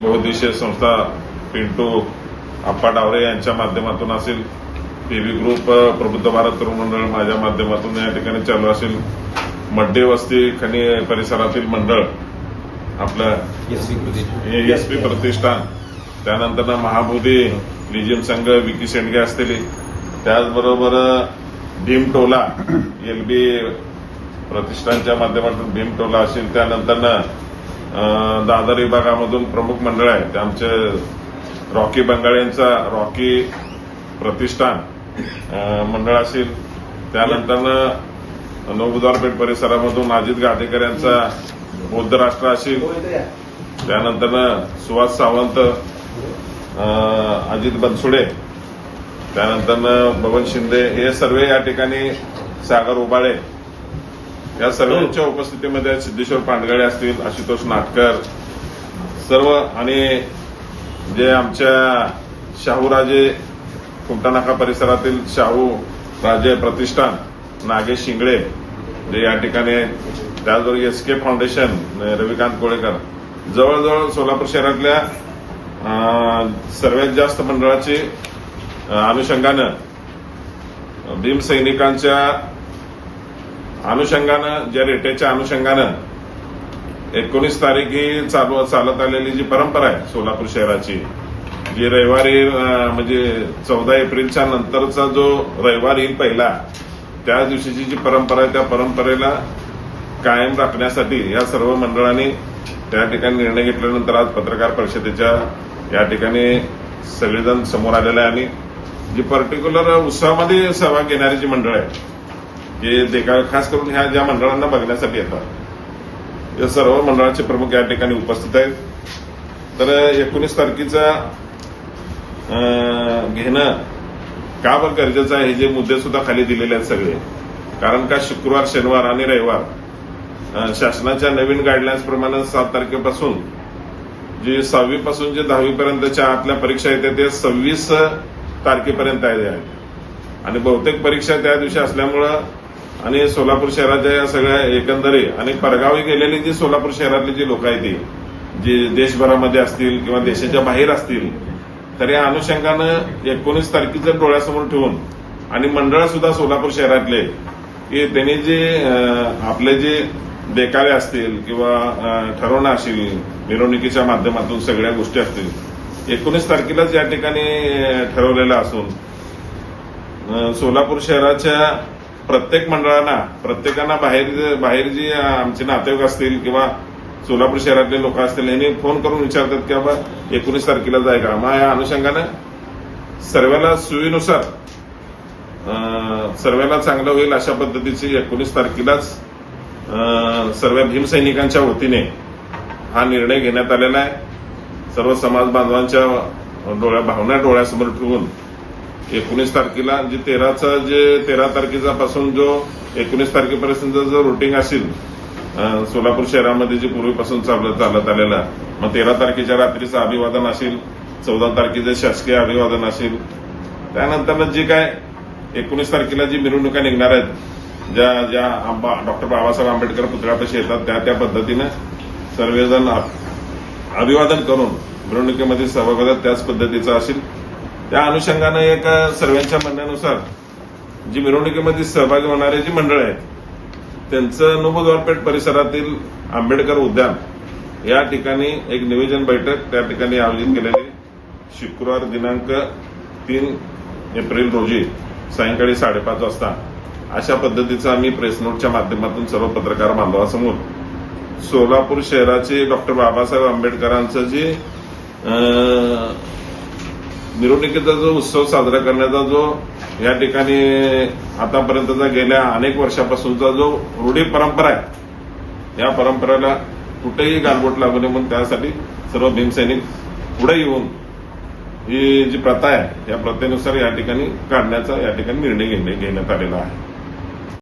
बहुउद्देशीय संस्था पिंटू आप्पा डावरे यांच्या माध्यमातून असेल, पीव्ही ग्रुप प्रबुद्ध भारत तरुण मंडळ माझ्या माध्यमातून या ठिकाणी चालू असेल, मड्डे वस्ती खनी परिसरातील मंडळ आपलं एसपी प्रतिष्ठान, त्यानंतर महाबोधी लिजियम संघ विकी शेंडगे असतील, त्याचबरोबर भीमटोला एलबी प्रतिष्ठानच्या माध्यमातून भीमटोला असेल, त्यानंतर दादर विभागामधून प्रमुख मंडळ आहे ते आमचे रॉकी बंगाळ्यांचा रॉकी प्रतिष्ठान मंडळ असेल, त्यानंतर नवबुधवारपेठ परिसरामधून अजित गाडेकर यांचा बौद्ध राष्ट्र असेल, त्यानंतर सुहास सावंत, अजित बनसोडे, त्यानंतर बबन शिंदे, हे सर्व या ठिकाणी सागर उबाळे या सर्वांच्या उपस्थितीमध्ये सिद्धेश्वर पांडगळे असतील, आशुतोष नाटकर सर्व, आणि जे आमच्या शाहूराजे खुमटानाका परिसरातील शाहू राजे प्रतिष्ठान नागेश शिंगळे जे या ठिकाणी, त्याचबरोबर एसके फाउंडेशन रविकांत कोळेकर, जवळजवळ सोलापूर शहरातल्या सर्वात जास्त मंडळाची अनुषंगानं भीमसैनिकांच्या अनुषंगानं, ज्या रेट्याच्या अनुषंगानं 19 तारीख ही चालत आलेली जी परंपरा आहे सोलापूर शहराची, जी रविवारी म्हणजे 14 एप्रिलच्या नंतरचा जो रविवार येईल पहिला, त्या दिवशीची जी परंपरा आहे त्या परंपरेला कायम राखण्यासाठी या सर्व मंडळांनी त्या ठिकाणी निर्णय घेतल्यानंतर आज पत्रकार परिषदेच्या या ठिकाणी सगळेजण समोर आलेले आहे, आणि जी पर्टिक्युलर उत्सवामध्ये सहभाग घेणारी जी मंडळ आहे जे खास करून ह्या ज्या मंडळांना बघण्यासाठी येतात, या सर्व मंडळाचे प्रमुख या ठिकाणी उपस्थित आहेत. तर 19 तारखेचा घेणं का बरं गरजेचं आहे हे जे मुद्दे सुद्धा खाली दिलेले आहेत सगळे, कारण का शुक्रवार, शनिवार आणि रविवार शासनाच्या नवीन गाईडलाईन्स प्रमाणे 7 तारखेपासून जी 6वी पासून जे 10वी पर्यंतच्या आतल्या परीक्षा येते ते 26 तारखेपर्यंत आहे, आणि बहुतेक परीक्षा त्या दिवशी असल्यामुळं आणि सोलापूर शहराच्या या सगळ्या एकंदरी आणि परगावी गेलेली जी सोलापूर शहरातली जी लोक आहेत ती जी देशभरामध्ये असतील किंवा देशाच्या बाहेर असतील, तर या अनुषंगानं 19 तारखेचं डोळ्यासमोर ठेवून आणि मंडळ सुद्धा सोलापूर शहरातले की त्यांनी जे आपले जे देखावे असतील किंवा ठरवणं असेल मिरवणुकीच्या माध्यमातून सगळ्या गोष्टी असतील 19 तारखेलाच या ठिकाणी ठरवलेलं असून सोलापूर शहराच्या प्रत्येक मंडळांना प्रत्येकांना बाहेर जी आमचे नातेवाईक असतील किंवा सोलापूर शहरातले लोक असतील यांनी फोन करून विचारतात की बाबा 19 तारखेला जाय का, मग या अनुषंगानं सर्वांना सोयीनुसार सर्वांना चांगलं होईल अशा पद्धतीची 19 तारखेलाच सर्व भीमसैनिकांच्या वतीने हा निर्णय घेण्यात आलेला आहे. सर्व समाज बांधवांच्या भावना डोळ्यासमोर ठेवून 19 तारखेला जी 13 तारखेचा पासून जो 19 तारखेपर्यंत जो रुटीन असेल सोलापूर शहरामध्ये जे पूर्वीपासून चालत आलेला, मग 13 तारखेच्या रात्रीचं अभिवादन असेल, 14 तारखेचं शासकीय अभिवादन असेल, त्यानंतर जी काय 19 तारखेला जी मिरवणुका निघणार आहेत ज्या डॉक्टर बाबासाहेब आंबेडकर पुतळ्यापाशी येतात त्या पद्धतीनं सर्वजण अभिवादन करून मिरवणुकीमध्ये सहभाग होतात त्याच पद्धतीचं असेल. त्या अनुषंगानं एक सर्वांच्या म्हणण्यानुसार जी मिरवणुकीमध्ये सहभागी होणारे जी मंडळ आहेत त्यांचं नवबुधवारपेठ परिसरातील आंबेडकर उद्यान या ठिकाणी एक नियोजन बैठक त्या ठिकाणी आयोजित केलेली शुक्रवार दिनांक 3 एप्रिल रोजी सायंकाळी 5:30 वाजता अशा पद्धतीचं आम्ही प्रेस नोटच्या माध्यमातून सर्व पत्रकार बांधवांसमोर सोलापूर शहराचे डॉक्टर बाबासाहेब आंबेडकरांचं जे मिरवणुकीचा जो उत्सव साजरा करण्याचा जो या ठिकाणी आतापर्यंतचा गेल्या अनेक वर्षापासूनचा जो रूढी परंपरा आहे, या परंपरेला कुठेही गालबोट लागू नये म्हणून त्यासाठी सर्व भीमसैनिक पुढे येऊन ही जी प्रथा आहे या प्रथेनुसार या ठिकाणी काढण्याचा या ठिकाणी निर्णय घेण्यात आलेला आहे.